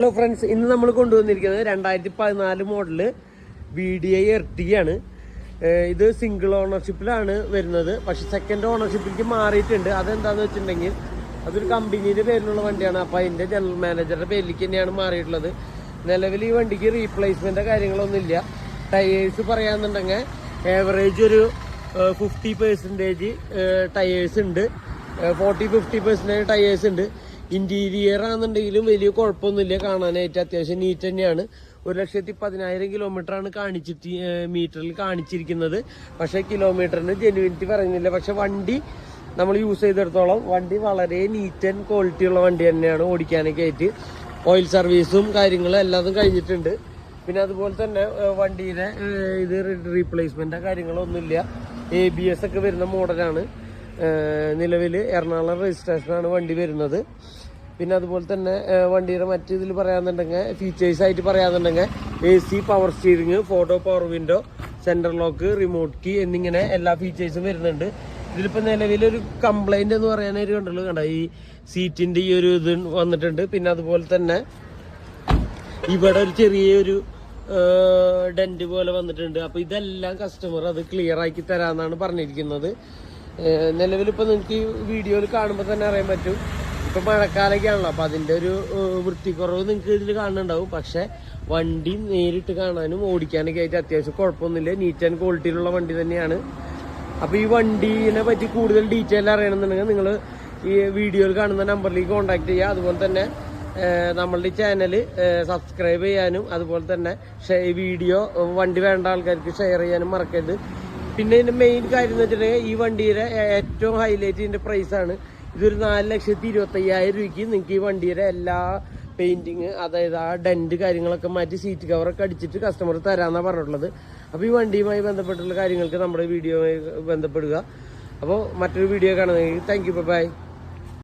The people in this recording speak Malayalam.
ഹലോ ഫ്രണ്ട്സ്, ഇന്ന് നമ്മൾ കൊണ്ടുവന്നിരിക്കുന്നത് 2014 മോഡല് VDI എർട്ടിഗയാണ്. ഇത് സിംഗിൾ ഓണർഷിപ്പിലാണ് വരുന്നത്. പക്ഷെ സെക്കൻഡ് ഓണർഷിപ്പിലേക്ക് മാറിയിട്ടുണ്ട്. അതെന്താണെന്ന് വെച്ചിട്ടുണ്ടെങ്കിൽ അതൊരു കമ്പനിയുടെ പേരിലുള്ള വണ്ടിയാണ്. അപ്പോൾ അതിൻ്റെ ജനറൽ മാനേജറുടെ പേരിലേക്ക് തന്നെയാണ് മാറിയിട്ടുള്ളത്. നിലവിൽ ഈ വണ്ടിക്ക് റീപ്ലേസ്മെൻറ്റോ കാര്യങ്ങളൊന്നുമില്ല. ടയേഴ്സ് പറയാന്നുണ്ടെങ്കിൽ ഏവറേജ് ഒരു 50% ടയേഴ്സ് ഉണ്ട്, 40-50% ടയേഴ്സ് ഉണ്ട്. ഇന്റീരിയർ ആണെന്നുണ്ടെങ്കിലും വലിയ കുഴപ്പമൊന്നുമില്ല, കാണാനായിട്ട് അത്യാവശ്യം നീറ്റ് തന്നെയാണ്. 1,10,000 കിലോമീറ്ററാണ് മീറ്ററിൽ കാണിച്ചിരിക്കുന്നത്. പക്ഷേ കിലോമീറ്ററിന് ജെനുവിനിറ്റി പറയുന്നില്ല. പക്ഷെ വണ്ടി നമ്മൾ യൂസ് ചെയ്തെടുത്തോളം വണ്ടി വളരെ നീറ്റ് ആൻഡ് ക്വാളിറ്റി ഉള്ള വണ്ടി തന്നെയാണ് ഓടിക്കാനൊക്കെ ആയിട്ട്. ഓയിൽ സർവീസും കാര്യങ്ങളും എല്ലാതും കഴിഞ്ഞിട്ടുണ്ട്. പിന്നെ അതുപോലെ തന്നെ വണ്ടിയുടെ ഇത് റീപ്ലേസ്മെൻറ്റോ കാര്യങ്ങളോ ഒന്നുമില്ല. ABS ഒക്കെ വരുന്ന മോഡലാണ്. നിലവിൽ എറണാകുളം രജിസ്ട്രേഷനാണ് വണ്ടി വരുന്നത്. പിന്നെ അതുപോലെ തന്നെ വണ്ടിയുടെ മറ്റു ഇതിൽ പറയാന്നുണ്ടെങ്കിൽ ഫീച്ചേഴ്സ് ആയിട്ട് പറയാന്നുണ്ടെങ്കിൽ AC, power steering, photo power window, central lock, remote key എന്നിങ്ങനെ എല്ലാ ഫീച്ചേഴ്സും വരുന്നുണ്ട്. ഇതിലിപ്പോൾ നിലവിലൊരു കംപ്ലൈൻറ്റ് എന്ന് പറയാനായിട്ട് കണ്ട ഈ സീറ്റിൻ്റെ ഈ ഒരു ഇത് വന്നിട്ടുണ്ട്. പിന്നെ അതുപോലെ തന്നെ ഇവിടെ ഒരു ചെറിയൊരു ഡെന്റ് പോലെ വന്നിട്ടുണ്ട്. അപ്പോൾ ഇതെല്ലാം കസ്റ്റമർ അത് ക്ലിയർ ആക്കി തരാമെന്നാണ് പറഞ്ഞിരിക്കുന്നത്. നിലവിലിപ്പോൾ നിങ്ങൾക്ക് ഈ വീഡിയോയിൽ കാണുമ്പോൾ തന്നെ അറിയാൻ പറ്റും, ഇപ്പം മഴക്കാലമൊക്കെ ആണല്ലോ. അപ്പോൾ അതിൻ്റെ ഒരു വൃത്തിക്കുറവ് നിങ്ങൾക്ക് ഇതിൽ കാണുന്നുണ്ടാവും. പക്ഷേ വണ്ടി നേരിട്ട് കാണാനും ഓടിക്കാനൊക്കെ ആയിട്ട് അത്യാവശ്യം കുഴപ്പമൊന്നുമില്ല. നീറ്റ് ആൻഡ് ക്വാളിറ്റിയിലുള്ള വണ്ടി തന്നെയാണ്. അപ്പോൾ ഈ വണ്ടീനെ പറ്റി കൂടുതൽ ഡീറ്റെയിൽ അറിയണമെന്നുണ്ടെങ്കിൽ നിങ്ങൾ ഈ വീഡിയോയിൽ കാണുന്ന നമ്പറിലേക്ക് കോൺടാക്ട് ചെയ്യുക. അതുപോലെ തന്നെ നമ്മളുടെ ചാനൽ സബ്സ്ക്രൈബ് ചെയ്യാനും അതുപോലെ തന്നെ വീഡിയോ വണ്ടി വേണ്ട ആൾക്കാർക്ക് ഷെയർ ചെയ്യാനും മറക്കരുത്. പിന്നെ ഇതിൻ്റെ മെയിൻ കാര്യം എന്ന് വെച്ചിട്ടുണ്ടെങ്കിൽ ഈ വണ്ടിയുടെ ഏറ്റവും ഹൈലൈറ്റ് ഇതിൻ്റെ പ്രൈസാണ്. ഇതൊരു 4,25,000 രൂപയ്ക്ക് നിങ്ങൾക്ക് ഈ വണ്ടിയുടെ എല്ലാ പെയിൻറ്റിങ്, അതായത് ആ ഡെൻറ്റ് കാര്യങ്ങളൊക്കെ മാറ്റി സീറ്റ് കവറൊക്കെ അടിച്ചിട്ട് കസ്റ്റമർ തരാമെന്നാണ് പറഞ്ഞിട്ടുള്ളത്. അപ്പോൾ ഈ വണ്ടിയുമായി ബന്ധപ്പെട്ടുള്ള കാര്യങ്ങൾക്ക് നമ്മുടെ വീഡിയോയുമായി ബന്ധപ്പെടുക. അപ്പോൾ മറ്റൊരു വീഡിയോ കാണുന്നതെങ്കിൽ താങ്ക് യു, ബൈ.